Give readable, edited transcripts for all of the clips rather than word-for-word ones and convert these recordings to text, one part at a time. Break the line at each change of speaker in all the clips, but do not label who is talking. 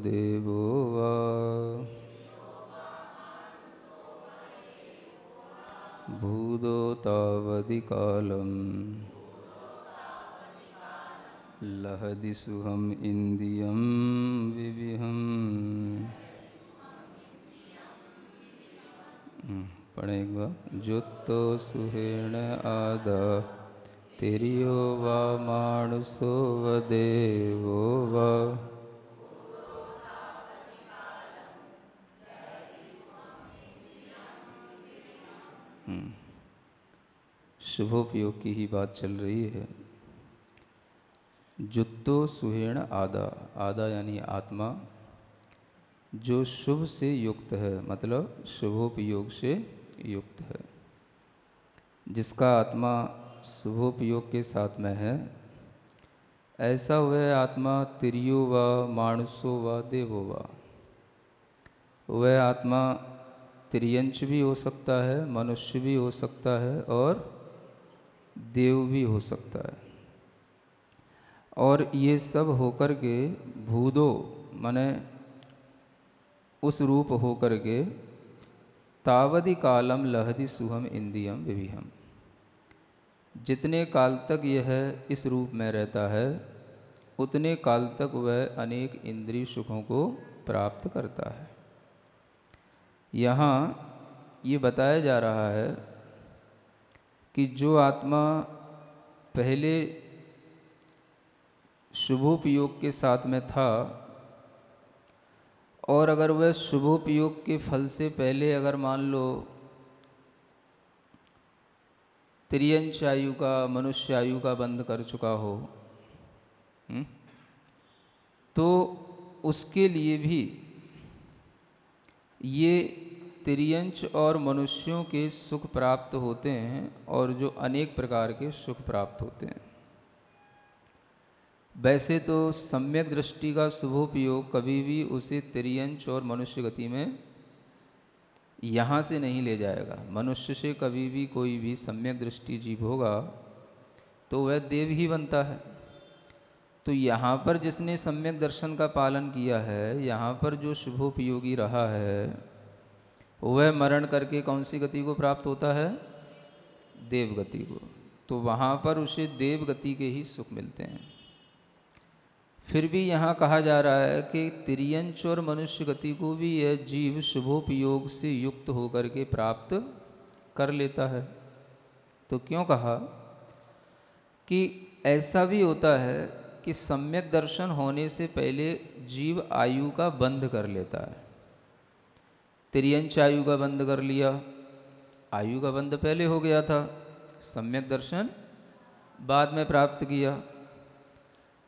देवो वा। भूतो तावदि कालं लहदि सुहम इंद्रियं विविहम्। पढ़ेगा। जुत्तो सुहेण आदा तिरियो वा मानुसो व देवो वा। शुभोपयोग की ही बात चल रही है। जुत्तो सुहेण आदा, आदा यानी आत्मा, जो शुभ से युक्त है, मतलब शुभोपयोग से युक्त है, जिसका आत्मा शुभोपयोग के साथ में है, ऐसा वह आत्मा तिरियो व मानुसो व देवो व। वह आत्मा तिर्यंच भी हो सकता है, मनुष्य भी हो सकता है और देव भी हो सकता है। और ये सब होकर के भूदो माने उस रूप होकर के तावदि कालम लहदि सुहम इंद्रियम विविहम, जितने काल तक यह इस रूप में रहता है उतने काल तक वह अनेक इंद्रिय सुखों को प्राप्त करता है। यहाँ ये बताया जा रहा है कि जो आत्मा पहले शुभोपयोग के साथ में था, और अगर वह शुभोपयोग के फल से पहले अगर मान लो त्रियंश आयु का, मनुष्य आयु का बंद कर चुका हो, तो उसके लिए भी ये त्रियंश और मनुष्यों के सुख प्राप्त होते हैं, और जो अनेक प्रकार के सुख प्राप्त होते हैं। वैसे तो सम्यक दृष्टि का शुभोपयोग कभी भी उसे त्रियंश और मनुष्य गति में यहाँ से नहीं ले जाएगा। मनुष्य से कभी भी कोई भी सम्यक दृष्टि जीव होगा तो वह देव ही बनता है। तो यहाँ पर जिसने सम्यक दर्शन का पालन किया है, यहाँ पर जो शुभोपयोगी रहा है, वह मरण करके कौन सी गति को प्राप्त होता है? देव गति को। तो वहाँ पर उसे देव गति के ही सुख मिलते हैं। फिर भी यहाँ कहा जा रहा है कि तिर्यंच और मनुष्य गति को भी यह जीव शुभोपयोग से युक्त होकर के प्राप्त कर लेता है। तो क्यों कहा कि ऐसा भी होता है कि सम्यक दर्शन होने से पहले जीव आयु का बंध कर लेता है। तिर्यंच आयु का बंध कर लिया, आयु का बंध पहले हो गया था, सम्यक दर्शन बाद में प्राप्त किया।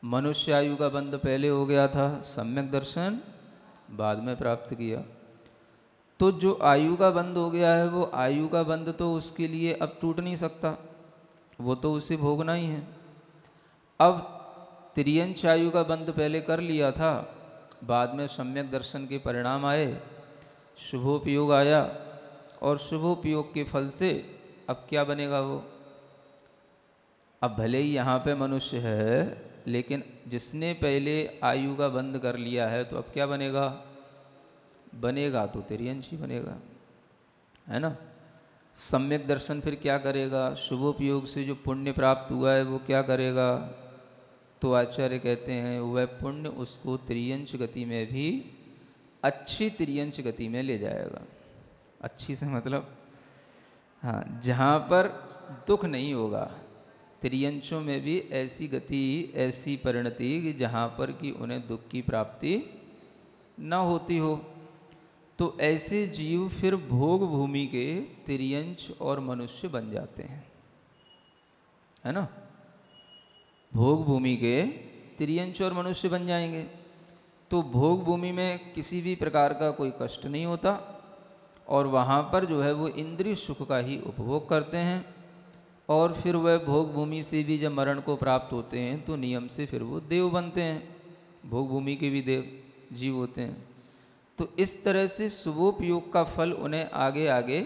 मनुष्य आयु का बंध पहले हो गया था, सम्यक दर्शन बाद में प्राप्त किया। तो जो आयु का बंध हो गया है, वो आयु का बंध तो उसके लिए अब टूट नहीं सकता, वो तो उसे भोगना ही है। अब त्रियंच आयु का बंध पहले कर लिया था, बाद में सम्यक दर्शन के परिणाम आए, शुभोपयोग आया, और शुभोपयोग के फल से अब क्या बनेगा वो? अब भले ही यहाँ पे मनुष्य है, लेकिन जिसने पहले आयु का बंध कर लिया है, तो अब क्या बनेगा? बनेगा तो तिर्यंच ही बनेगा, है ना। सम्यक दर्शन फिर क्या करेगा? शुभोपयोग से जो पुण्य प्राप्त हुआ है वो क्या करेगा? तो आचार्य कहते हैं वह पुण्य उसको त्रियंच गति में भी अच्छी त्रियंच गति में ले जाएगा। अच्छी से मतलब हाँ, जहाँ पर दुख नहीं होगा। त्रियंचों में भी ऐसी गति, ऐसी परिणति कि जहाँ पर कि उन्हें दुख की प्राप्ति न होती हो। तो ऐसे जीव फिर भोग भूमि के त्रियंच और मनुष्य बन जाते हैं, है ना। भोग भूमि के त्रियंच और मनुष्य बन जाएंगे। तो भोग भूमि में किसी भी प्रकार का कोई कष्ट नहीं होता, और वहाँ पर जो है वो इंद्रिय सुख का ही उपभोग करते हैं। और फिर वह भोग भूमि से भी जब मरण को प्राप्त होते हैं तो नियम से फिर वो देव बनते हैं। भोग भूमि के भी देव जीव होते हैं। तो इस तरह से शुभोपयोग का फल उन्हें आगे आगे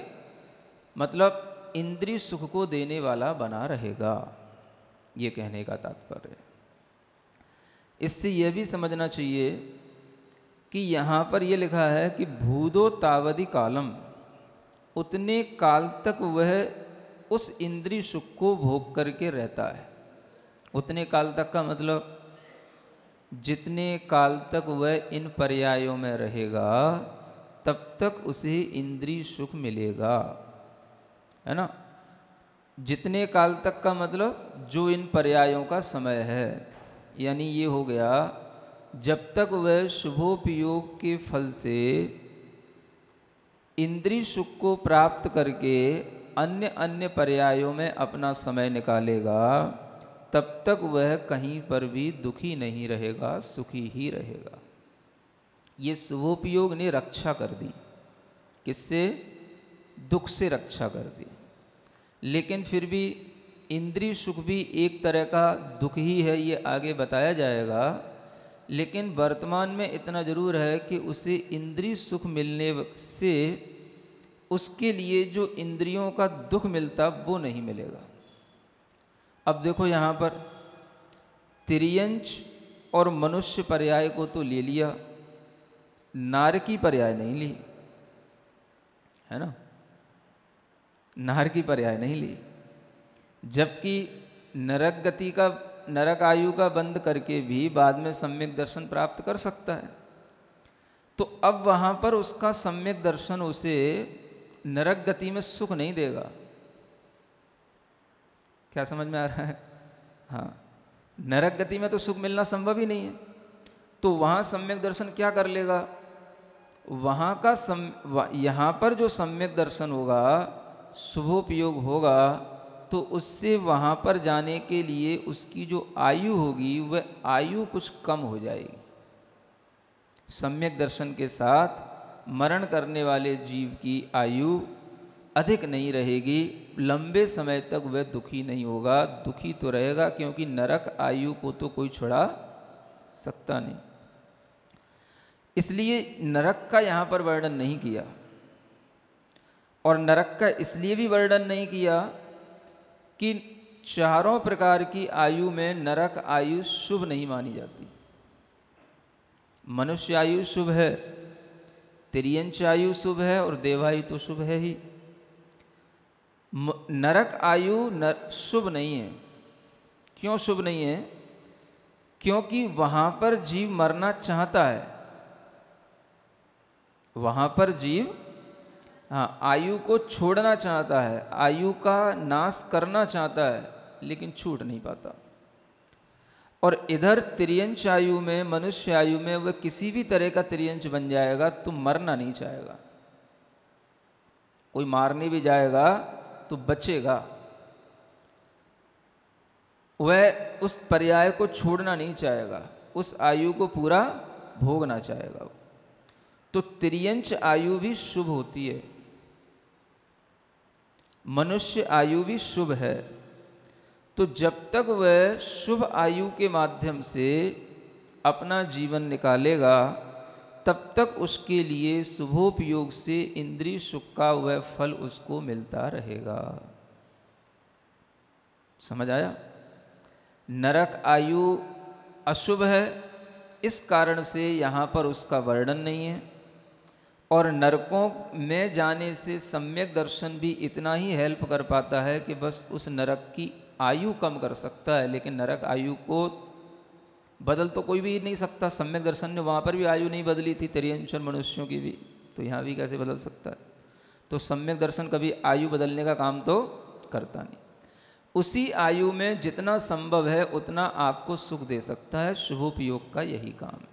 मतलब इंद्रिय सुख को देने वाला बना रहेगा, ये कहने का तात्पर्य है। इससे यह भी समझना चाहिए कि यहाँ पर ये लिखा है कि भूदो तावदि कालम, उतने काल तक वह उस इंद्रिय सुख को भोग करके रहता है। उतने काल तक का मतलब जितने काल तक वह इन पर्यायों में रहेगा तब तक उसे इंद्रिय सुख मिलेगा, है ना। जितने काल तक का मतलब जो इन पर्यायों का समय है, यानी ये हो गया जब तक वह शुभोपयोग के फल से इंद्रिय सुख को प्राप्त करके अन्य अन्य पर्यायों में अपना समय निकालेगा, तब तक वह कहीं पर भी दुखी नहीं रहेगा, सुखी ही रहेगा। ये शुभोपयोग ने रक्षा कर दी, किससे? दुख से रक्षा कर दी। लेकिन फिर भी इंद्रिय सुख भी एक तरह का दुख ही है, ये आगे बताया जाएगा। लेकिन वर्तमान में इतना जरूर है कि उसे इंद्रिय सुख मिलने से उसके लिए जो इंद्रियों का दुख मिलता वो नहीं मिलेगा। अब देखो यहाँ पर तिर्यंच और मनुष्य पर्याय को तो ले लिया, नारकी पर्याय नहीं ली, है ना। नारकी पर्याय नहीं ली, जबकि नरक गति का, नरक आयु का बंद करके भी बाद में सम्यक दर्शन प्राप्त कर सकता है। तो अब वहां पर उसका सम्यक दर्शन उसे नरक गति में सुख नहीं देगा। क्या समझ में आ रहा है? हाँ, नरक गति में तो सुख मिलना संभव ही नहीं है। तो वहां सम्यक दर्शन क्या कर लेगा? वहां का यहां पर जो सम्यक दर्शन होगा, शुभोपयोग होगा, तो उससे वहां पर जाने के लिए उसकी जो आयु होगी वह आयु कुछ कम हो जाएगी। सम्यक दर्शन के साथ मरण करने वाले जीव की आयु अधिक नहीं रहेगी, लंबे समय तक वह दुखी नहीं होगा। दुखी तो रहेगा क्योंकि नरक आयु को तो कोई छुड़ा सकता नहीं, इसलिए नरक का यहां पर वर्णन नहीं किया। और नरक का इसलिए भी वर्णन नहीं किया कि चारों प्रकार की आयु में नरक आयु शुभ नहीं मानी जाती। मनुष्य आयु शुभ है, तिर्यंच आयु शुभ है और देवायु तो शुभ है ही। नरक आयु शुभ नहीं है। क्यों शुभ नहीं है? क्योंकि वहां पर जीव मरना चाहता है। वहां पर जीव आयु को छोड़ना चाहता है, आयु का नाश करना चाहता है, लेकिन छूट नहीं पाता। और इधर तिर्यंच आयु में, मनुष्य आयु में वह किसी भी तरह का तिर्यंच बन जाएगा तो मरना नहीं चाहेगा। कोई मारने भी जाएगा तो बचेगा, वह उस पर्याय को छोड़ना नहीं चाहेगा, उस आयु को पूरा भोगना चाहेगा। तो तिर्यंच आयु भी शुभ होती है, मनुष्य आयु भी शुभ है। तो जब तक वह शुभ आयु के माध्यम से अपना जीवन निकालेगा, तब तक उसके लिए शुभोपयोग से इंद्रिय सुख का वह फल उसको मिलता रहेगा। समझ आया? नरक आयु अशुभ है, इस कारण से यहाँ पर उसका वर्णन नहीं है। और नरकों में जाने से सम्यक दर्शन भी इतना ही हेल्प कर पाता है कि बस उस नरक की आयु कम कर सकता है, लेकिन नरक आयु को बदल तो कोई भी नहीं सकता। सम्यक दर्शन ने वहाँ पर भी आयु नहीं बदली थी, तिर्यंच और मनुष्यों की भी, तो यहाँ भी कैसे बदल सकता है? तो सम्यक दर्शन कभी आयु बदलने का काम तो करता नहीं। उसी आयु में जितना संभव है उतना आपको सुख दे सकता है। शुभोपयोग का यही काम है।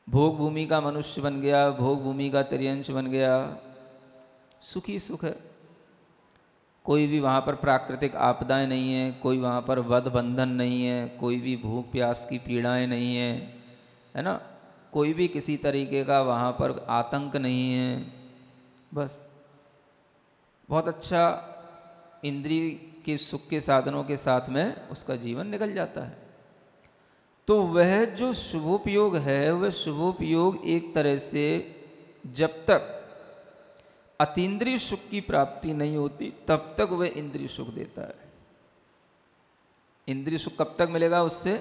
भोग भूमि का मनुष्य बन गया, भोग भूमि का तिर्यंच बन गया, सुखी सुख है। कोई भी वहाँ पर प्राकृतिक आपदाएं नहीं है, कोई वहाँ पर वध बंधन नहीं है, कोई भी भूख प्यास की पीड़ाएं नहीं है, है ना। कोई भी किसी तरीके का वहाँ पर आतंक नहीं है। बस बहुत अच्छा इंद्रिय के सुख के साधनों के साथ में उसका जीवन निकल जाता है। तो वह जो शुभोपयोग है, वह शुभोपयोग एक तरह से जब तक अतीन्द्रिय सुख की प्राप्ति नहीं होती तब तक वह इंद्रिय सुख देता है। इंद्रिय सुख कब तक मिलेगा उससे?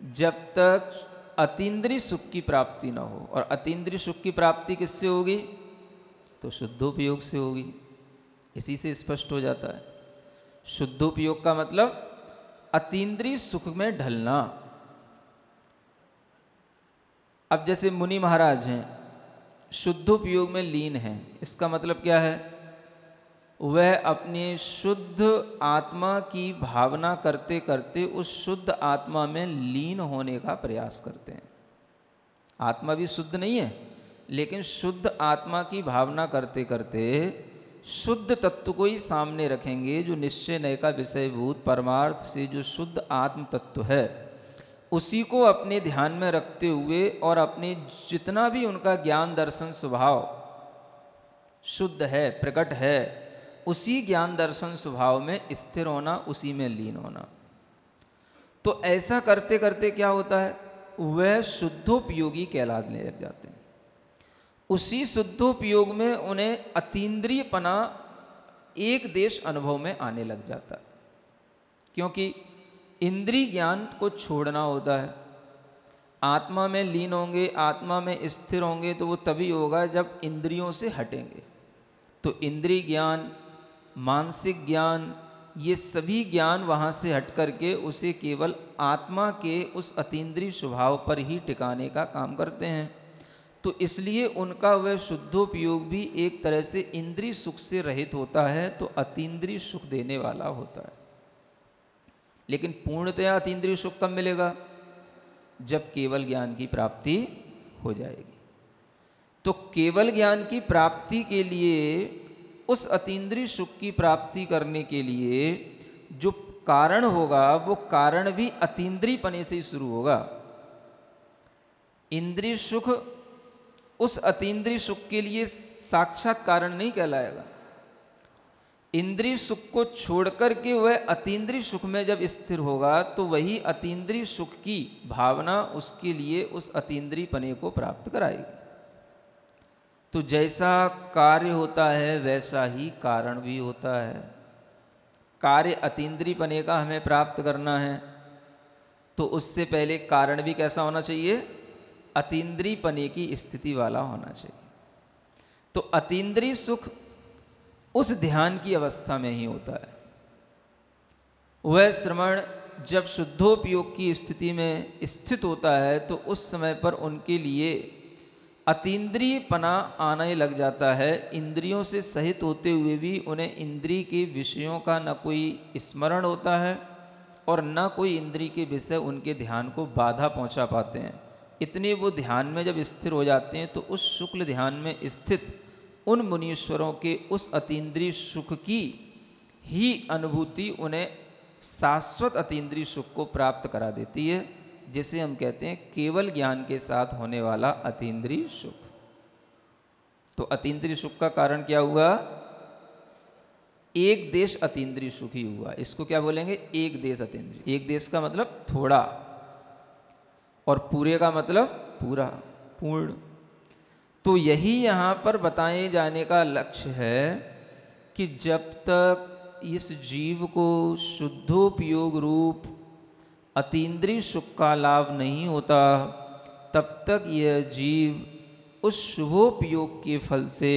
जब तक अतीन्द्रिय सुख की प्राप्ति न हो। और अतीन्द्रिय सुख की प्राप्ति किससे होगी? तो शुद्धोपयोग से होगी। इसी से स्पष्ट हो जाता है। शुद्धोपयोग का मतलब अतीन्द्रिय सुख में ढलना। अब जैसे मुनि महाराज हैं, शुद्धोपयोग में लीन हैं, इसका मतलब क्या है? वह अपने शुद्ध आत्मा की भावना करते करते उस शुद्ध आत्मा में लीन होने का प्रयास करते हैं। आत्मा भी शुद्ध नहीं है, लेकिन शुद्ध आत्मा की भावना करते करते शुद्ध तत्व को ही सामने रखेंगे, जो निश्चय नय का विषयभूत परमार्थ से जो शुद्ध आत्म तत्व है, उसी को अपने ध्यान में रखते हुए और अपने जितना भी उनका ज्ञान दर्शन स्वभाव शुद्ध है, प्रकट है, उसी ज्ञान दर्शन स्वभाव में स्थिर होना, उसी में लीन होना। तो ऐसा करते करते क्या होता है? वह शुद्धोपयोगी कहलाने लग जाते हैं। उसी शुद्धोपयोग में उन्हें अतीन्द्रियपना एक देश अनुभव में आने लग जाता है, क्योंकि इंद्रिय ज्ञान को छोड़ना होता है। आत्मा में लीन होंगे, आत्मा में स्थिर होंगे, तो वो तभी होगा जब इंद्रियों से हटेंगे। तो इंद्रिय ज्ञान, मानसिक ज्ञान, ये सभी ज्ञान वहाँ से हट करके उसे केवल आत्मा के उस अतीन्द्रिय स्वभाव पर ही टिकाने का काम करते हैं। तो इसलिए उनका वह शुद्धोपयोग भी एक तरह से इंद्रिय सुख से रहित होता है, तो अतीन्द्रिय सुख देने वाला होता है। लेकिन पूर्णतया अतीन्द्रिय सुख कब मिलेगा? जब केवल ज्ञान की प्राप्ति हो जाएगी। तो केवल ज्ञान की प्राप्ति के लिए, उस अतीन्द्रिय सुख की प्राप्ति करने के लिए जो कारण होगा, वो कारण भी अतीन्द्रियपने से ही शुरू होगा। इंद्रिय सुख उस अतीन्द्रिय सुख के लिए साक्षात कारण नहीं कहलाएगा। इंद्रिय सुख को छोड़कर के वह अतीन्द्रिय सुख में जब स्थिर होगा, तो वही अतीन्द्रिय सुख की भावना उसके लिए उस अतीन्द्रियपने को प्राप्त कराएगी। तो जैसा कार्य होता है वैसा ही कारण भी होता है। कार्य अतीन्द्रियपने का हमें प्राप्त करना है, तो उससे पहले कारण भी कैसा होना चाहिए? अतीन्द्रियपने की स्थिति वाला होना चाहिए। तो अतीन्द्रिय सुख उस ध्यान की अवस्था में ही होता है। वह श्रवण जब शुद्धोपयोग की स्थिति में स्थित होता है, तो उस समय पर उनके लिए अतीन्द्रियपना आने लग जाता है। इंद्रियों से सहित होते हुए भी उन्हें इंद्रिय के विषयों का न कोई स्मरण होता है और न कोई इंद्रिय के विषय उनके ध्यान को बाधा पहुंचा पाते हैं। इतने वो ध्यान में जब स्थिर हो जाते हैं, तो उस शुक्ल ध्यान में स्थित उन मुनीश्वरों के उस अतीन्द्रिय सुख की ही अनुभूति उन्हें शाश्वत अतीन्द्रिय सुख को प्राप्त करा देती है, जिसे हम कहते हैं केवल ज्ञान के साथ होने वाला अतीन्द्रिय सुख। तो अतीन्द्रिय सुख का कारण क्या हुआ? एक देश अतीन्द्रिय सुख ही हुआ। इसको क्या बोलेंगे? एक देश अतीन्द्रिय। एक देश का मतलब थोड़ा, और पूरे का मतलब पूरा, पूर्ण। तो यही यहाँ पर बताए जाने का लक्ष्य है कि जब तक इस जीव को शुद्धोपयोग रूप अतीन्द्रिय सुख का लाभ नहीं होता, तब तक यह जीव उस शुभोपयोग के फल से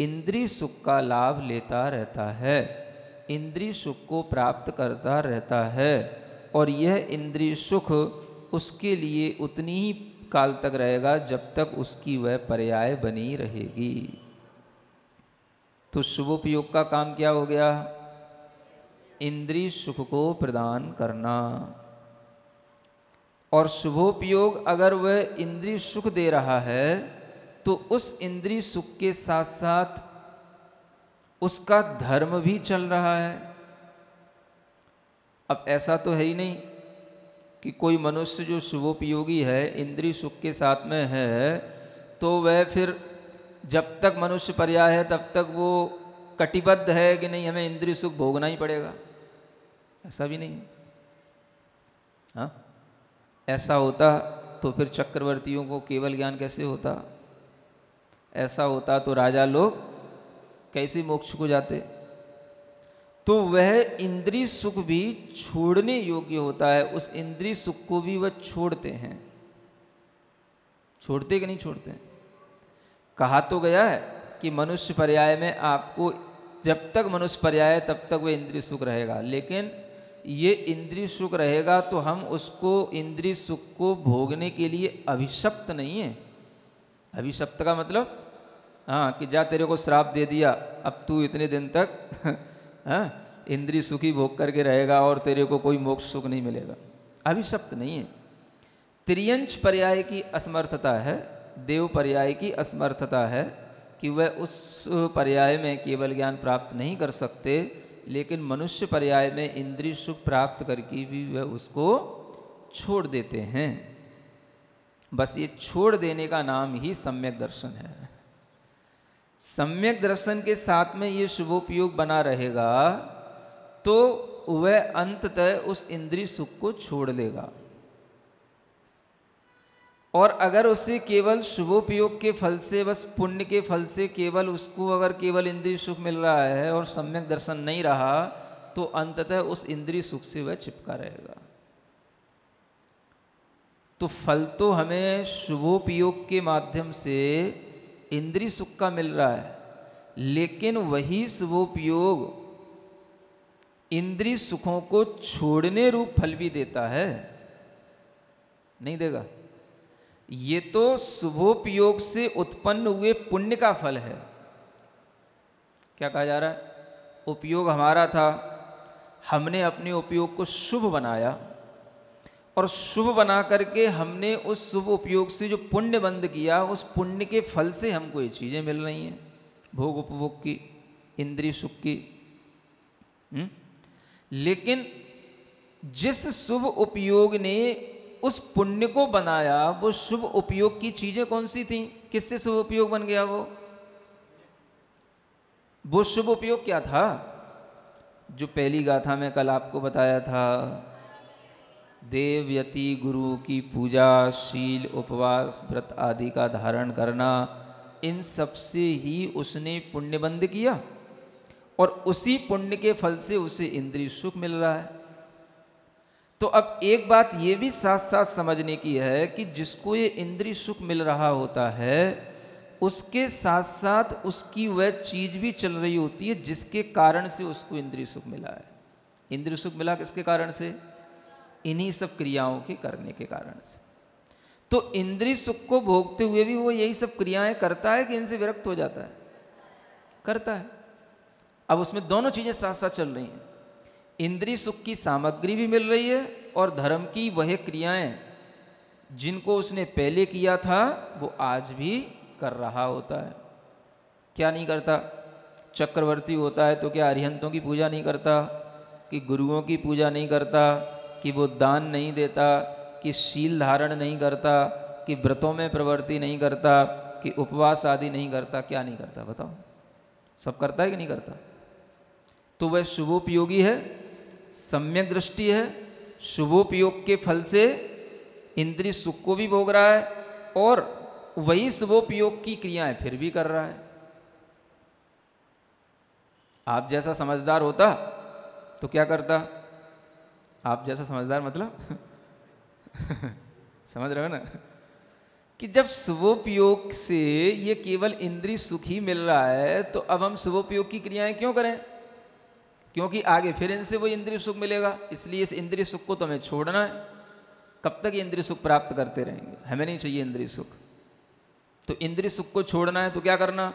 इंद्रिय सुख का लाभ लेता रहता है, इंद्रिय सुख को प्राप्त करता रहता है। और यह इंद्रिय सुख उसके लिए उतनी ही काल तक रहेगा जब तक उसकी वह पर्याय बनी रहेगी। तो शुभोपयोग का काम क्या हो गया? इंद्रिय सुख को प्रदान करना। और शुभोपयोग अगर वह इंद्रिय सुख दे रहा है, तो उस इंद्रिय सुख के साथ साथ उसका धर्म भी चल रहा है। अब ऐसा तो है ही नहीं कि कोई मनुष्य जो शुभोपयोगी है, इंद्रिय सुख के साथ में है, तो वह फिर जब तक मनुष्य पर्याय है तब तक वो कटिबद्ध है कि नहीं हमें इंद्रिय सुख भोगना ही पड़ेगा। ऐसा भी नहीं। हाँ, ऐसा होता तो फिर चक्रवर्तियों को केवल ज्ञान कैसे होता? ऐसा होता तो राजा लोग कैसे मोक्ष को जाते? तो वह इंद्रिय सुख भी छोड़ने योग्य होता है। उस इंद्रिय सुख को भी वह छोड़ते हैं। छोड़ते कि नहीं छोड़ते? कहा तो गया है कि मनुष्य पर्याय में आपको, जब तक मनुष्य पर्याय है तब तक वह इंद्रिय सुख रहेगा, लेकिन ये इंद्रिय सुख रहेगा तो हम उसको इंद्रिय सुख को भोगने के लिए अभिशप्त नहीं है। अभिशप्त का मतलब, हाँ, कि जा तेरे को श्राप दे दिया, अब तू इतने दिन तक हाँ इंद्रिय सुख ही भोग करके रहेगा और तेरे को कोई मोक्ष सुख नहीं मिलेगा। अभिशप्त नहीं है। त्रियंच पर्याय की असमर्थता है, देव पर्याय की असमर्थता है कि वह उस पर्याय में केवल ज्ञान प्राप्त नहीं कर सकते, लेकिन मनुष्य पर्याय में इंद्रिय सुख प्राप्त करके भी वह उसको छोड़ देते हैं। बस ये छोड़ देने का नाम ही सम्यक दर्शन है। सम्यक दर्शन के साथ में ये शुभोपयोग बना रहेगा तो वह अंततः उस इंद्रिय सुख को छोड़ देगा। और अगर उसे केवल शुभोपयोग के फल से, बस पुण्य के फल से केवल उसको अगर केवल इंद्रिय सुख मिल रहा है और सम्यक दर्शन नहीं रहा, तो अंततः उस इंद्रिय सुख से वह चिपका रहेगा। तो फल तो हमें शुभोपयोग के माध्यम से इंद्रिय सुख का मिल रहा है, लेकिन वही शुभोपयोग इंद्रिय सुखों को छोड़ने रूप फल भी देता है, नहीं देगा? ये तो शुभोपयोग से उत्पन्न हुए पुण्य का फल है। क्या कहा जा रहा है? उपयोग हमारा था, हमने अपने उपयोग को शुभ बनाया, और शुभ बना करके हमने उस शुभ उपयोग से जो पुण्य बंद किया, उस पुण्य के फल से हमको ये चीज़ें मिल रही हैं, भोग उपभोग की, इंद्रिय सुख की। लेकिन जिस शुभ उपयोग ने उस पुण्य को बनाया, वो शुभ उपयोग की चीजें कौन सी थी? किससे शुभ उपयोग बन गया? वो शुभ उपयोग क्या था? जो पहली गाथा में कल आपको बताया था, देवयति गुरु की पूजा, शील, उपवास, व्रत आदि का धारण करना, इन सब से ही उसने पुण्य बंद किया, और उसी पुण्य के फल से उसे इंद्रिय सुख मिल रहा है। तो अब एक बात ये भी साथ साथ समझने की है कि जिसको ये इंद्रिय सुख मिल रहा होता है, उसके साथ साथ उसकी वह चीज भी चल रही होती है जिसके कारण से उसको इंद्रिय सुख मिला है। इंद्रिय सुख मिला किसके कारण से? इन्हीं सब क्रियाओं के करने के कारण से। तो इंद्रिय सुख को भोगते हुए भी वो यही सब क्रियाएं करता है कि इनसे विरक्त हो जाता है? करता है। अब उसमें दोनों चीजें साथ साथ चल रही हैं। इंद्रिय सुख की सामग्री भी मिल रही है, और धर्म की वह क्रियाएं जिनको उसने पहले किया था वो आज भी कर रहा होता है। क्या नहीं करता? चक्रवर्ती होता है तो क्या अरिहंतों की पूजा नहीं करता? कि गुरुओं की पूजा नहीं करता? कि वो दान नहीं देता? कि शील धारण नहीं करता? कि व्रतों में प्रवृत्ति नहीं करता? कि उपवास आदि नहीं करता? क्या नहीं करता बताओ? सब करता है कि नहीं करता? तो वह शुभोपयोगी है, सम्यक दृष्टि है, शुभोपयोग के फल से इंद्रिय सुख को भी भोग रहा है, और वही शुभोपयोग की क्रियाएं फिर भी कर रहा है। आप जैसा समझदार होता तो क्या करता? आप जैसा समझदार मतलब समझ रहे हो ना, कि जब शुभोपयोग से ये केवल इंद्रिय सुख ही मिल रहा है, तो अब हम शुभोपयोग की क्रियाएं क्यों करें? क्योंकि आगे फिर इनसे वो इंद्रिय सुख मिलेगा, इसलिए इस इंद्रिय सुख को तो हमें छोड़ना है। कब तक इंद्रिय सुख प्राप्त करते रहेंगे? हमें नहीं चाहिए इंद्रिय सुख। तो इंद्रिय सुख को छोड़ना है तो क्या करना?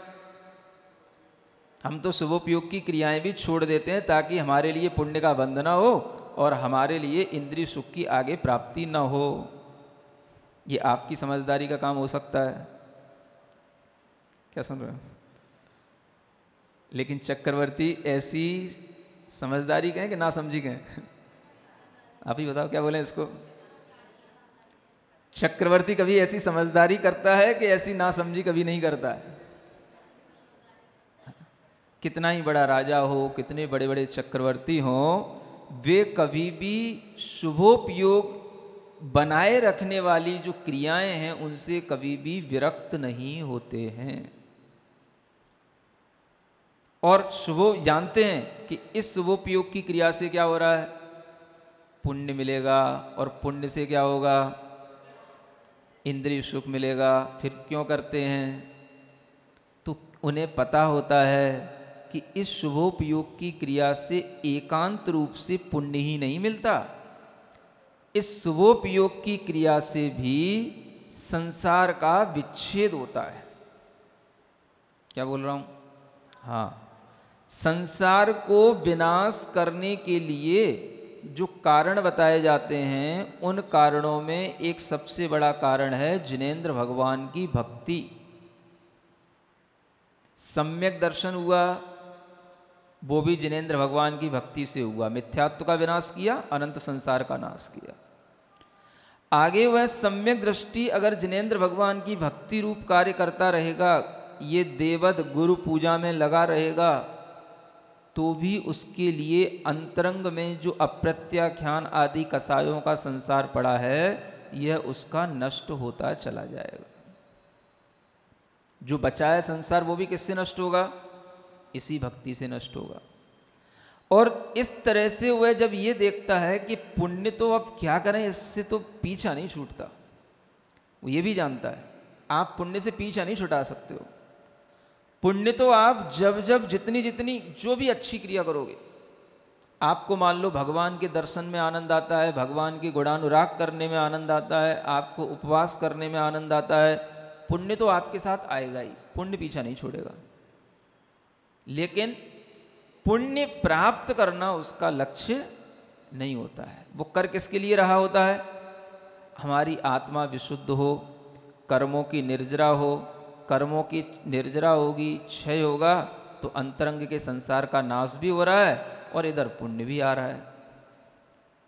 हम तो शुभोपयोग की क्रियाएं भी छोड़ देते हैं ताकि हमारे लिए पुण्य का बंध ना हो और हमारे लिए इंद्रिय सुख की आगे प्राप्ति ना हो। ये आपकी समझदारी का काम हो सकता है। क्या सुन रहे हो? लेकिन चक्रवर्ती ऐसी समझदारी कहें कि ना समझी कहें? आप ही बताओ क्या बोले इसको? चक्रवर्ती कभी ऐसी समझदारी करता है कि ऐसी ना समझी कभी नहीं करता है। कितना ही बड़ा राजा हो, कितने बड़े बड़े चक्रवर्ती हो, वे कभी भी शुभोपयोग बनाए रखने वाली जो क्रियाएं हैं उनसे कभी भी विरक्त नहीं होते हैं। और शुभो जानते हैं कि इस शुभोपयोग की क्रिया से क्या हो रहा है, पुण्य मिलेगा, और पुण्य से क्या होगा, इंद्रिय सुख मिलेगा। फिर क्यों करते हैं, तो उन्हें पता होता है कि इस शुभोपयोग की क्रिया से एकांत रूप से पुण्य ही नहीं मिलता, इस शुभोपयोग की क्रिया से भी संसार का विच्छेद होता है। क्या बोल रहा हूं, हाँ, संसार को विनाश करने के लिए जो कारण बताए जाते हैं, उन कारणों में एक सबसे बड़ा कारण है जिनेंद्र भगवान की भक्ति। सम्यक दर्शन हुआ, वो भी जिनेंद्र भगवान की भक्ति से हुआ। मिथ्यात्व का विनाश किया, अनंत संसार का नाश किया। आगे वह सम्यक दृष्टि अगर जिनेंद्र भगवान की भक्ति रूप कार्य करता रहेगा, ये देवद गुरु पूजा में लगा रहेगा, तो भी उसके लिए अंतरंग में जो अप्रत्याख्यान आदि कसायों का संसार पड़ा है, यह उसका नष्ट होता चला जाएगा। जो बचा है संसार, वो भी किससे नष्ट होगा, इसी भक्ति से नष्ट होगा। और इस तरह से वह जब ये देखता है कि पुण्य तो अब क्या करें, इससे तो पीछा नहीं छूटता, वो ये भी जानता है आप पुण्य से पीछा नहीं छुटा सकते हो। पुण्य तो आप जब जब जितनी जितनी जो भी अच्छी क्रिया करोगे, आपको मान लो भगवान के दर्शन में आनंद आता है, भगवान के गुणानुराग करने में आनंद आता है, आपको उपवास करने में आनंद आता है, पुण्य तो आपके साथ आएगा ही, पुण्य पीछा नहीं छोड़ेगा। लेकिन पुण्य प्राप्त करना उसका लक्ष्य नहीं होता है। वो कर किसके लिए रहा होता है, हमारी आत्मा विशुद्ध हो, कर्मों की निर्जरा हो, कर्मों की निर्जरा होगी, क्षय होगा, तो अंतरंग के संसार का नाश भी हो रहा है और इधर पुण्य भी आ रहा है।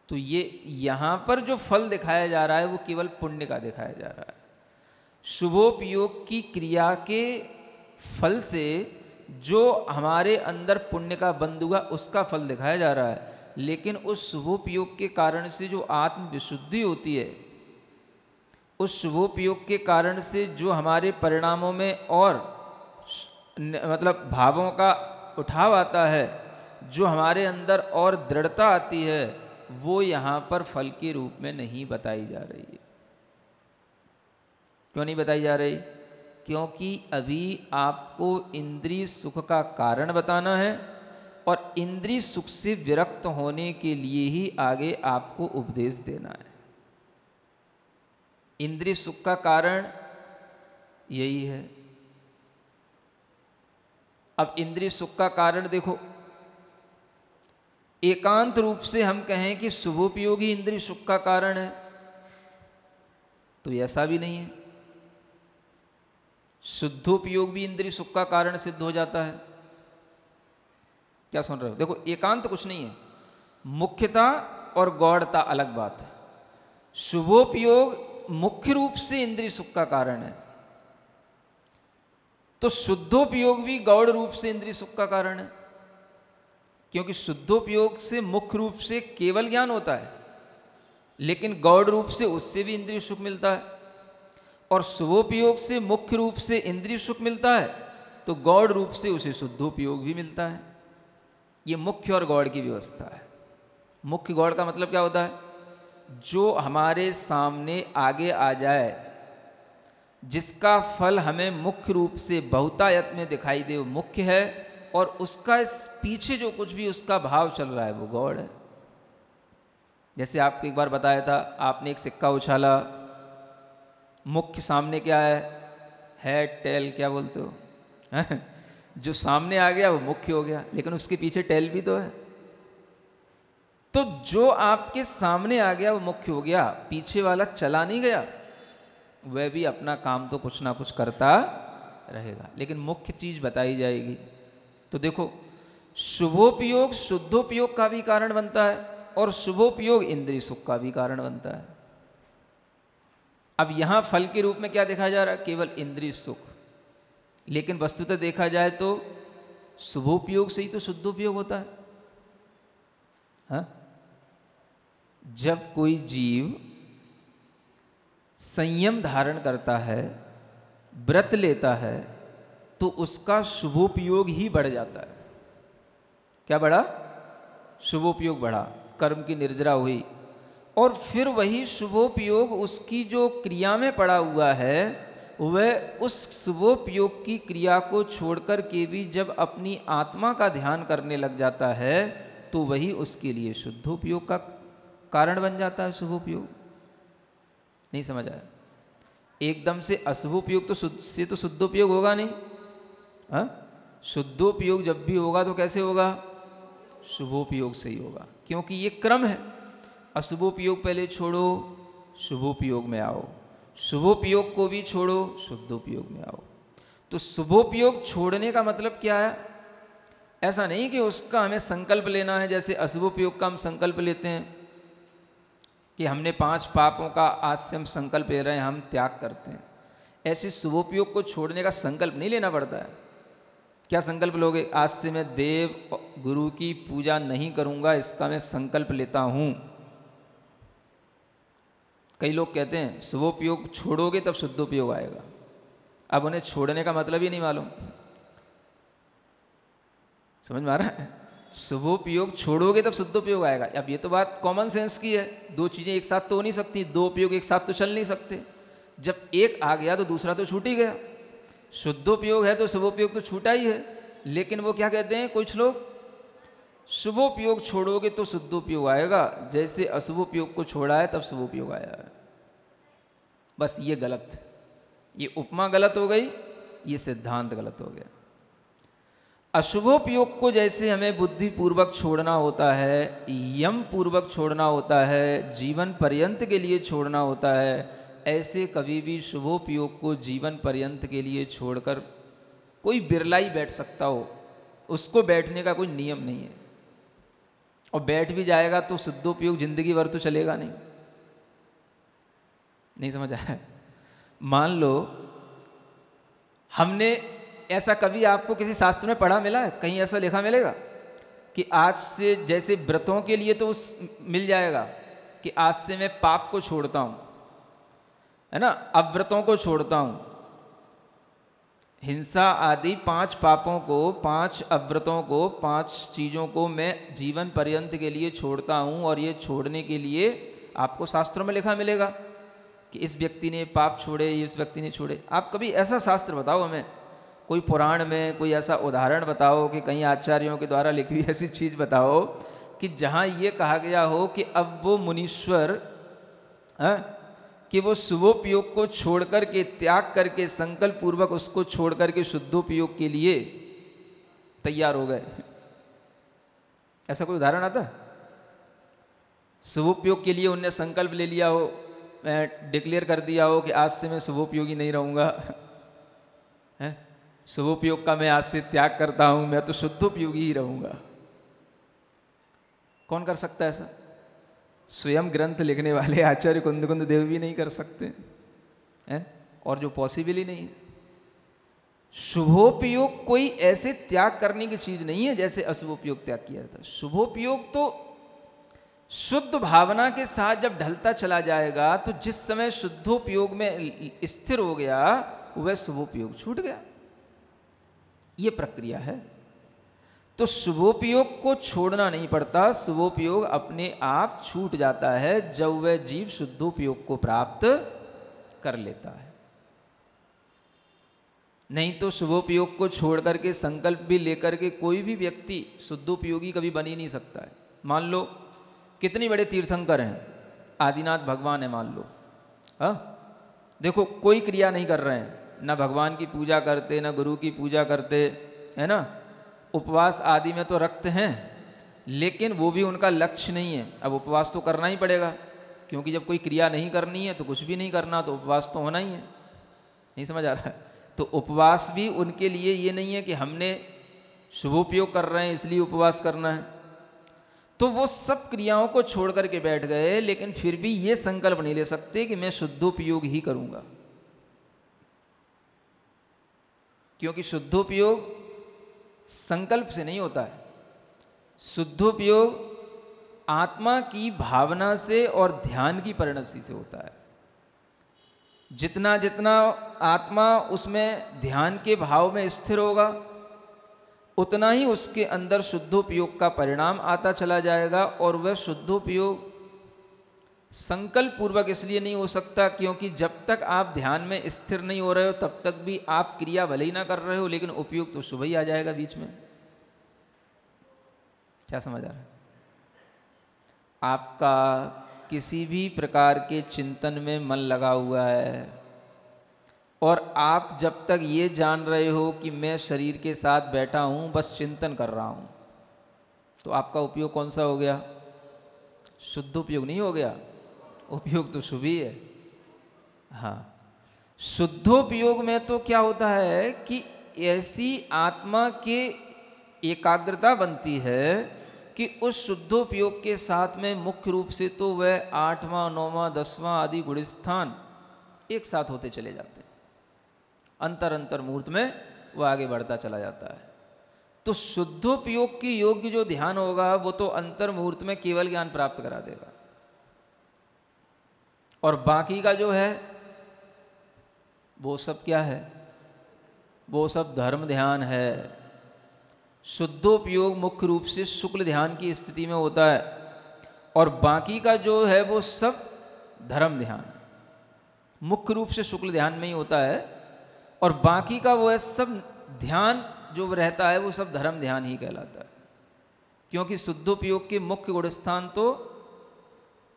तो ये यहां पर जो फल दिखाया जा रहा है, वो केवल पुण्य का दिखाया जा रहा है। शुभोपयोग की क्रिया के फल से जो हमारे अंदर पुण्य का बंध हुआ, उसका फल दिखाया जा रहा है। लेकिन उस शुभोपयोग के कारण से जो आत्म विशुद्धि होती है, उस शुभोपयोग के कारण से जो हमारे परिणामों में और मतलब भावों का उठाव आता है, जो हमारे अंदर और दृढ़ता आती है, वो यहाँ पर फल के रूप में नहीं बताई जा रही है। क्यों नहीं बताई जा रही, क्योंकि अभी आपको इंद्रिय सुख का कारण बताना है, और इंद्रिय सुख से विरक्त होने के लिए ही आगे आपको उपदेश देना है। इंद्रिय सुख का कारण यही है। अब इंद्रिय सुख का कारण देखो, एकांत रूप से हम कहें कि शुभोपयोगी इंद्रिय सुख का कारण है, तो ऐसा भी नहीं है। शुद्धोपयोग भी इंद्रिय सुख का कारण सिद्ध हो जाता है। क्या सुन रहे हो, देखो एकांत कुछ नहीं है, मुख्यता और गौड़ता अलग बात है। शुभोपयोग मुख्य रूप से इंद्रिय सुख का कारण है, तो शुद्धोपयोग भी गौड़ रूप से इंद्रिय सुख का कारण है। क्योंकि शुद्धोपयोग से मुख्य रूप से केवल ज्ञान होता है, लेकिन गौड़ रूप से उससे भी इंद्रिय सुख मिलता है, और शुभोपयोग से मुख्य रूप से इंद्रिय सुख मिलता है, तो गौड़ रूप से उसे शुद्धोपयोग भी मिलता है। ये मुख्य और गौड़ की व्यवस्था है। मुख्य गौड़ का मतलब क्या होता है, जो हमारे सामने आगे आ जाए, जिसका फल हमें मुख्य रूप से बहुतायत में दिखाई दे, वो मुख्य है, और उसका पीछे जो कुछ भी उसका भाव चल रहा है, वो गौड़ है। जैसे आपको एक बार बताया था, आपने एक सिक्का उछाला, मुख्य सामने क्या है, हेड टेल क्या बोलते हो जो सामने आ गया वो मुख्य हो गया, लेकिन उसके पीछे टेल भी तो है। तो जो आपके सामने आ गया वो मुख्य हो गया, पीछे वाला चला नहीं गया, वह भी अपना काम तो कुछ ना कुछ करता रहेगा, लेकिन मुख्य चीज बताई जाएगी। तो देखो, शुभोपयोग शुद्धोपयोग का भी कारण बनता है, और शुभोपयोग इंद्रिय सुख का भी कारण बनता है। अब यहां फल के रूप में क्या देखा जा रहा है, केवल इंद्रिय सुख, लेकिन वस्तुतः देखा जाए तो शुभोपयोग से ही तो शुद्धोपयोग होता है। हाँ? जब कोई जीव संयम धारण करता है, व्रत लेता है, तो उसका शुभोपयोग ही बढ़ जाता है। क्या बढ़ा? शुभोपयोग बढ़ा, कर्म की निर्जरा हुई, और फिर वही शुभोपयोग उसकी जो क्रिया में पड़ा हुआ है, वह उस शुभोपयोग की क्रिया को छोड़कर के भी जब अपनी आत्मा का ध्यान करने लग जाता है, तो वही उसके लिए शुद्धोपयोग का कारण बन जाता है। शुभोपयोग नहीं समझ आया? एकदम से अशुभोपयोग तो शुद्धोपयोग होगा नहीं। हाँ, शुद्धोपयोग जब भी होगा तो कैसे होगा? शुभोपयोग से ही होगा, क्योंकि ये क्रम है। अशुभोपयोग पहले छोड़ो, शुभोपयोग में आओ, शुभोपयोग को भी छोड़ो, शुद्धोपयोग में आओ। तो शुभोपयोग छोड़ने का मतलब क्या है? ऐसा नहीं कि उसका हमें संकल्प लेना है, जैसे अशुभोपयोग का हम संकल्प लेते हैं कि हमने 5 पापों का आज से हम संकल्प ले रहे हैं, हम त्याग करते हैं। ऐसे शुभोपयोग को छोड़ने का संकल्प नहीं लेना पड़ता है। क्या संकल्प लोगे? आज से मैं देव गुरु की पूजा नहीं करूंगा, इसका मैं संकल्प लेता हूं। कई लोग कहते हैं शुभोपयोग छोड़ोगे तब शुद्धोपयोग आएगा। अब उन्हें छोड़ने का मतलब ही नहीं मालूम। समझ में आ रहा है? शुभोपयोग छोड़ोगे तब शुद्धोपयोग आएगा। अब ये तो बात कॉमन सेंस की है, दो चीजें एक साथ तो हो नहीं सकती, दो उपयोग एक साथ तो चल नहीं सकते। जब एक आ गया तो दूसरा तो छूट ही गया। शुद्धोपयोग है तो शुभोपयोग तो छूटा ही है। लेकिन वो क्या कहते हैं कुछ लोग, शुभोपयोग छोड़ोगे तो शुद्धोपयोग आएगा, जैसे अशुभोपयोग को छोड़ा है तब शुभोपयोग आया है। बस ये गलत, ये उपमा गलत हो गई, ये सिद्धांत गलत हो गया। अशुभोपयोग को जैसे हमें बुद्धिपूर्वक छोड़ना होता है, यम पूर्वक छोड़ना होता है, जीवन पर्यंत के लिए छोड़ना होता है, ऐसे कभी भी शुभोपयोग को जीवन पर्यंत के लिए छोड़कर कोई बिरला ही बैठ सकता हो। उसको बैठने का कोई नियम नहीं है, और बैठ भी जाएगा तो शुद्धोपयोग जिंदगी भर तो चलेगा नहीं। नहीं समझ आया? मान लो हमने ऐसा कभी आपको किसी शास्त्र में पढ़ा मिला है? कहीं ऐसा लिखा मिलेगा कि आज से, जैसे व्रतों के लिए तो उस मिल जाएगा कि आज से मैं पाप को छोड़ता हूं, है ना, अव्रतों को छोड़ता हूं, हिंसा आदि 5 पापों को, 5 अव्रतों को, 5 चीजों को मैं जीवन पर्यंत के लिए छोड़ता हूं, और ये छोड़ने के लिए आपको शास्त्रों में लिखा मिलेगा कि इस व्यक्ति ने पाप छोड़े, इस व्यक्ति ने छोड़े। आप कभी ऐसा शास्त्र बताओ हमें, कोई पुराण में कोई ऐसा उदाहरण बताओ कि कहीं आचार्यों के द्वारा लिखी हुई ऐसी चीज बताओ कि जहां ये कहा गया हो कि अब वो मुनीश्वर कि वो शुभोपयोग को छोड़ करके, त्याग करके, संकल्प पूर्वक उसको छोड़ करके शुद्धोपयोग के लिए तैयार हो गए। ऐसा कोई उदाहरण आता? शुभोपयोग के लिए उनने संकल्प ले लिया हो, डिक्लेयर कर दिया हो कि आज से मैं शुभोपयोगी नहीं रहूंगा, शुभोपयोग का मैं आज से त्याग करता हूं, मैं तो शुद्धोपयोगी ही रहूंगा। कौन कर सकता है ऐसा? स्वयं ग्रंथ लिखने वाले आचार्य कुंद देव भी नहीं कर सकते हैं, और जो पॉसिबल ही नहीं है। शुभोपयोग कोई ऐसे त्याग करने की चीज नहीं है जैसे अशुभोपयोग त्याग किया था। शुभोपयोग तो शुद्ध भावना के साथ जब ढलता चला जाएगा, तो जिस समय शुद्धोपयोग में स्थिर हो गया, वह शुभोपयोग छूट गया। ये प्रक्रिया है। तो शुभोपयोग को छोड़ना नहीं पड़ता, शुभोपयोग अपने आप छूट जाता है जब वह जीव शुद्धोपयोग को प्राप्त कर लेता है। नहीं तो शुभोपयोग को छोड़ करके संकल्प भी लेकर के कोई भी व्यक्ति शुद्धोपयोगी कभी बन ही नहीं सकता है। मान लो कितने बड़े तीर्थंकर हैं, आदिनाथ भगवान है मान लो, हाँ, देखो कोई क्रिया नहीं कर रहे हैं, ना भगवान की पूजा करते, ना गुरु की पूजा करते, है ना, उपवास आदि में तो रखते हैं, लेकिन वो भी उनका लक्ष्य नहीं है। अब उपवास तो करना ही पड़ेगा, क्योंकि जब कोई क्रिया नहीं करनी है तो कुछ भी नहीं करना, तो उपवास तो होना ही है। नहीं समझ आ रहा है? तो उपवास भी उनके लिए ये नहीं है कि हमने शुभोपयोग कर रहे हैं इसलिए उपवास करना है। तो वो सब क्रियाओं को छोड़ करके बैठ गए, लेकिन फिर भी ये संकल्प नहीं ले सकते कि मैं शुद्धोपयोग ही करूंगा, क्योंकि शुद्धोपयोग संकल्प से नहीं होता है। शुद्धोपयोग आत्मा की भावना से और ध्यान की परिणति से होता है। जितना जितना आत्मा उसमें ध्यान के भाव में स्थिर होगा, उतना ही उसके अंदर शुद्धोपयोग का परिणाम आता चला जाएगा। और वह शुद्धोपयोग संकल्प पूर्वक इसलिए नहीं हो सकता क्योंकि जब तक आप ध्यान में स्थिर नहीं हो रहे हो तब तक भी आप क्रिया भले ही ना कर रहे हो, लेकिन उपयोग तो सुबह ही आ जाएगा बीच में। क्या समझ आ रहा है? आपका किसी भी प्रकार के चिंतन में मन लगा हुआ है और आप जब तक ये जान रहे हो कि मैं शरीर के साथ बैठा हूं, बस चिंतन कर रहा हूं, तो आपका उपयोग कौन सा हो गया? शुद्ध उपयोग नहीं हो गया, उपयोग तो शुभ ही है। हाँ, शुद्धोपयोग में तो क्या होता है कि ऐसी आत्मा के एकाग्रता बनती है कि उस शुद्धोपयोग के साथ में मुख्य रूप से तो वह 8वां 9वां 10वां आदि गुणस्थान एक साथ होते चले जाते हैं। अंतर अंतर मुहूर्त में वह आगे बढ़ता चला जाता है। तो शुद्धोपयोग की योग्य जो ध्यान होगा वो तो अंतर मुहूर्त में केवल ज्ञान प्राप्त करा देगा, और बाकी का जो है वो सब क्या है? वो सब धर्म ध्यान है। शुद्धोपयोग मुख्य रूप से शुक्ल ध्यान की स्थिति में होता है, और बाकी का जो है वो सब धर्म ध्यान मुख्य रूप से शुक्ल ध्यान में ही होता है, और बाकी का वो है सब ध्यान जो रहता है वो सब धर्म ध्यान ही कहलाता है। क्योंकि शुद्धोपयोग के मुख्य गुणस्थान तो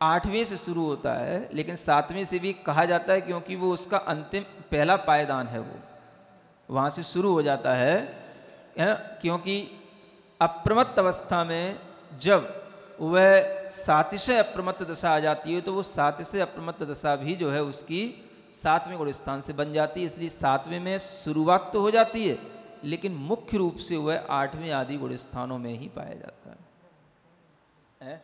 8वें से शुरू होता है, लेकिन 7वें से भी कहा जाता है क्योंकि वो उसका अंतिम पहला पायदान है, वो वहाँ से शुरू हो जाता है। क्योंकि अप्रमत्त अवस्था में जब वह सातिशय अप्रमत्त दशा आ जाती है तो वो सातिशय अप्रमत्त दशा भी जो है उसकी 7वें गुणस्थान से बन जाती है। इसलिए 7वें में शुरुआत तो हो जाती है, लेकिन मुख्य रूप से वह 8वें आदि गुणस्थानों में ही पाया जाता है।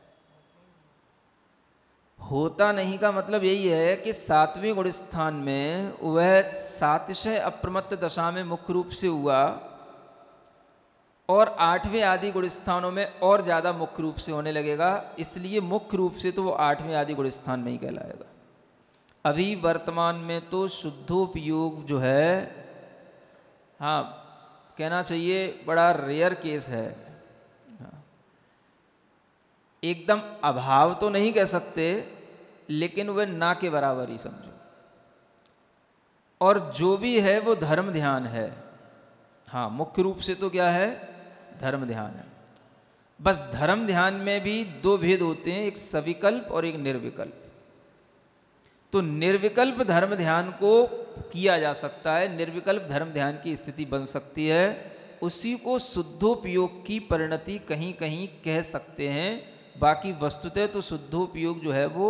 होता नहीं का मतलब यही है कि 7वें गुणस्थान में वह सातिशय अप्रमत्त दशा में मुख्य रूप से हुआ, और 8वें आदि गुणस्थानों में और ज़्यादा मुख्य रूप से होने लगेगा। इसलिए मुख्य रूप से तो वो 8वें आदि गुणस्थान में ही कहलाएगा। अभी वर्तमान में तो शुद्धोपयोग जो है, हाँ कहना चाहिए बड़ा रेयर केस है। एकदम अभाव तो नहीं कह सकते, लेकिन वह ना के बराबर ही समझो। और जो भी है वो धर्म ध्यान है। हाँ, मुख्य रूप से तो क्या है? धर्म ध्यान है। बस धर्म ध्यान में भी दो भेद होते हैं, एक सविकल्प और एक निर्विकल्प। तो निर्विकल्प धर्म ध्यान को किया जा सकता है, निर्विकल्प धर्म ध्यान की स्थिति बन सकती है। उसी को शुद्धोपयोग की परिणति कहीं कहीं कह सकते हैं। बाकी वस्तुतः तो शुद्धोपयोग जो है वो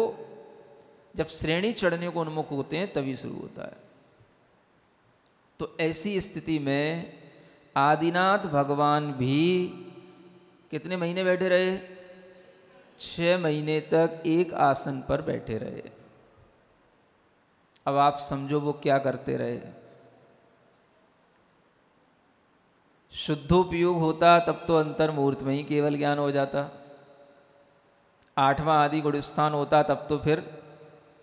जब श्रेणी चढ़ने को उन्मुख होते हैं तभी शुरू होता है। तो ऐसी स्थिति में आदिनाथ भगवान भी कितने महीने बैठे रहे? 6 महीने तक एक आसन पर बैठे रहे। अब आप समझो वो क्या करते रहे। शुद्धोपयोग होता तब तो अंतर मुहूर्त में ही केवल ज्ञान हो जाता। 8वां आदि गुणस्थान होता तब तो फिर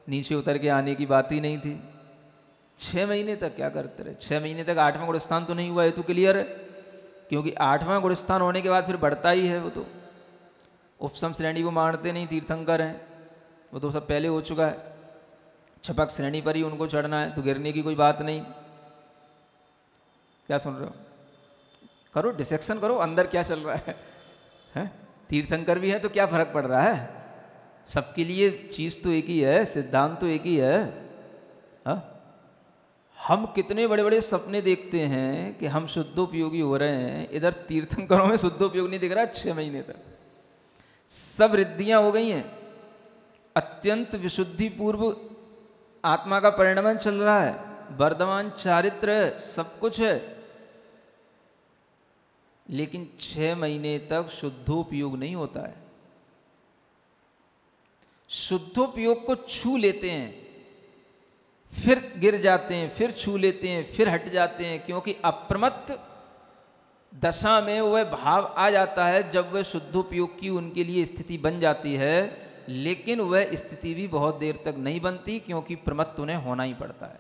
नीचे उतर के आने की बात ही नहीं थी। 6 महीने तक क्या करते रहे? 6 महीने तक 8वां गुणस्थान तो नहीं हुआ, ये तो क्लियर है। क्योंकि 8वां गुणस्थान होने के बाद फिर बढ़ता ही है। वो तो उपसम श्रेणी को मानते नहीं, तीर्थंकर हैं वो तो सब पहले हो चुका है। छपक श्रेणी पर ही उनको चढ़ना है, तो गिरने की कोई बात नहीं। क्या सुन रहे हो? करो डिसेक्शन करो, अंदर क्या चल रहा है? तीर्थंकर भी है तो क्या फर्क पड़ रहा है? सबके लिए चीज तो एक ही है, सिद्धांत तो एक ही है। हा? हम कितने बड़े बड़े सपने देखते हैं कि हम शुद्धोपयोगी हो रहे हैं, इधर तीर्थंकरों में शुद्धोपयोग नहीं दिख रहा। 6 महीने तक सब रिद्धियां हो गई हैं, अत्यंत विशुद्धि पूर्व आत्मा का परिणमन चल रहा है, वर्धमान चारित्र सब कुछ है, लेकिन 6 महीने तक शुद्धोपयोग नहीं होता है। शुद्धोपयोग को छू लेते हैं, फिर गिर जाते हैं, फिर छू लेते हैं, फिर हट जाते हैं। क्योंकि अप्रमत्त दशा में वह भाव आ जाता है जब वह शुद्धोपयोग की उनके लिए स्थिति बन जाती है। लेकिन वह स्थिति भी बहुत देर तक नहीं बनती, क्योंकि प्रमत्त उन्हें होना ही पड़ता है।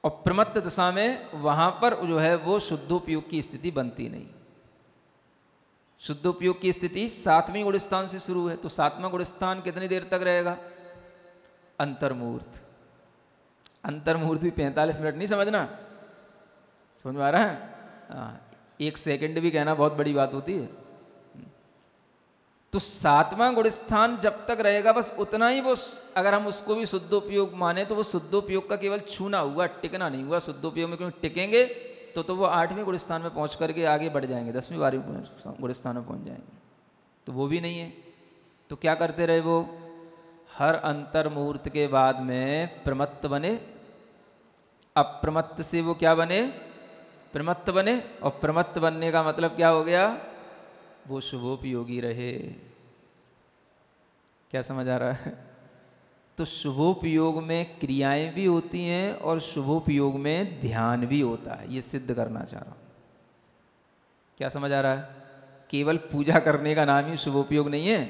और प्रमत्त दशा में वहां पर जो है वो शुद्धोपयोग की स्थिति बनती नहीं। शुद्धोपयोग की स्थिति 7वें गुण स्थान से शुरू है, तो 7वां गुण स्थान कितनी देर तक रहेगा? अंतर्मुहूर्त। अंतर्मुहूर्त भी 45 मिनट नहीं समझना, समझ में आ रहा है? हाँ, 1 सेकंड भी कहना बहुत बड़ी बात होती है। तो 7वां गुण स्थान जब तक रहेगा बस उतना ही वो, अगर हम उसको भी शुद्धोपयोग माने तो वो शुद्धोपयोग का केवल छूना हुआ, टिकना नहीं हुआ। शुद्धोपयोग में क्योंकि टिकेंगे तो वो 8वें गुण स्थान में पहुंच करके आगे बढ़ जाएंगे, 10वीं 12वीं गुण स्थान में पहुंच जाएंगे। तो वो भी नहीं है। तो क्या करते रहे वो? हर अंतर मुहूर्त के बाद में प्रमत्त बने, अप्रमत्त से वो क्या बने? प्रमत्त बने। और प्रमत्त बनने का मतलब क्या हो गया? वो शुभोपयोगी रहे। क्या समझ आ रहा है? तो शुभोपयोग में क्रियाएं भी होती हैं और शुभोपयोग में ध्यान भी होता है, ये सिद्ध करना चाह रहा हूं। क्या समझ आ रहा है? केवल पूजा करने का नाम ही शुभोपयोग नहीं है।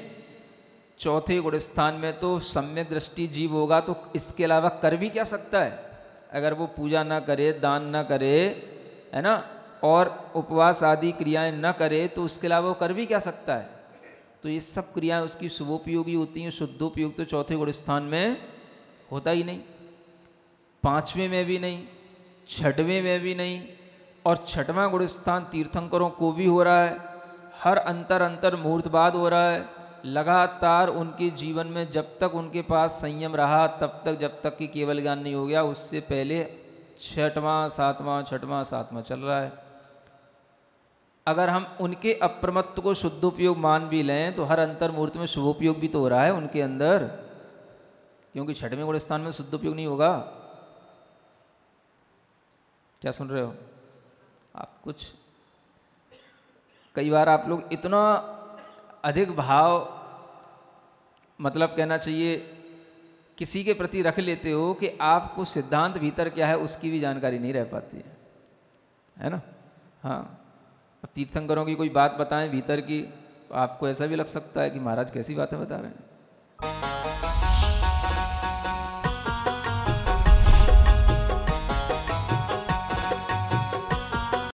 चौथे गुण स्थान में तो सम्यक दृष्टि जीव होगा तो इसके अलावा कर भी क्या सकता है? अगर वो पूजा ना करे, दान ना करे, है ना, और उपवास आदि क्रियाएं न करे तो उसके अलावा वो कर भी क्या सकता है? तो ये सब क्रियाएं उसकी शुभोपयोगी होती हैं। शुद्धोपयोग तो चौथे गुण स्थान में होता ही नहीं, 5वें में भी नहीं, 6वें में भी नहीं, और 6वां गुण स्थान तीर्थंकरों को भी हो रहा है। हर अंतर मुहूर्त बाद हो रहा है। लगातार उनके जीवन में जब तक उनके पास संयम रहा तब तक, जब तक कि केवल ज्ञान नहीं हो गया उससे पहले 6वां 7वां 6वां 7वां चल रहा है। अगर हम उनके अप्रमत्त को शुद्धोपयोग मान भी लें तो हर अंतर मुहूर्त में शुभोपयोग भी तो हो रहा है उनके अंदर, क्योंकि 6वें गुण स्थान में शुद्धोपयोग नहीं होगा। क्या सुन रहे हो आप? कुछ कई बार आप लोग इतना अधिक भाव, मतलब कहना चाहिए किसी के प्रति रख लेते हो कि आपको सिद्धांत भीतर क्या है उसकी भी जानकारी नहीं रह पाती है ना? हाँ, अब तीर्थंकरों की कोई बात बताएं भीतर की, तो आपको ऐसा भी लग सकता है कि महाराज कैसी बातें बता रहे हैं।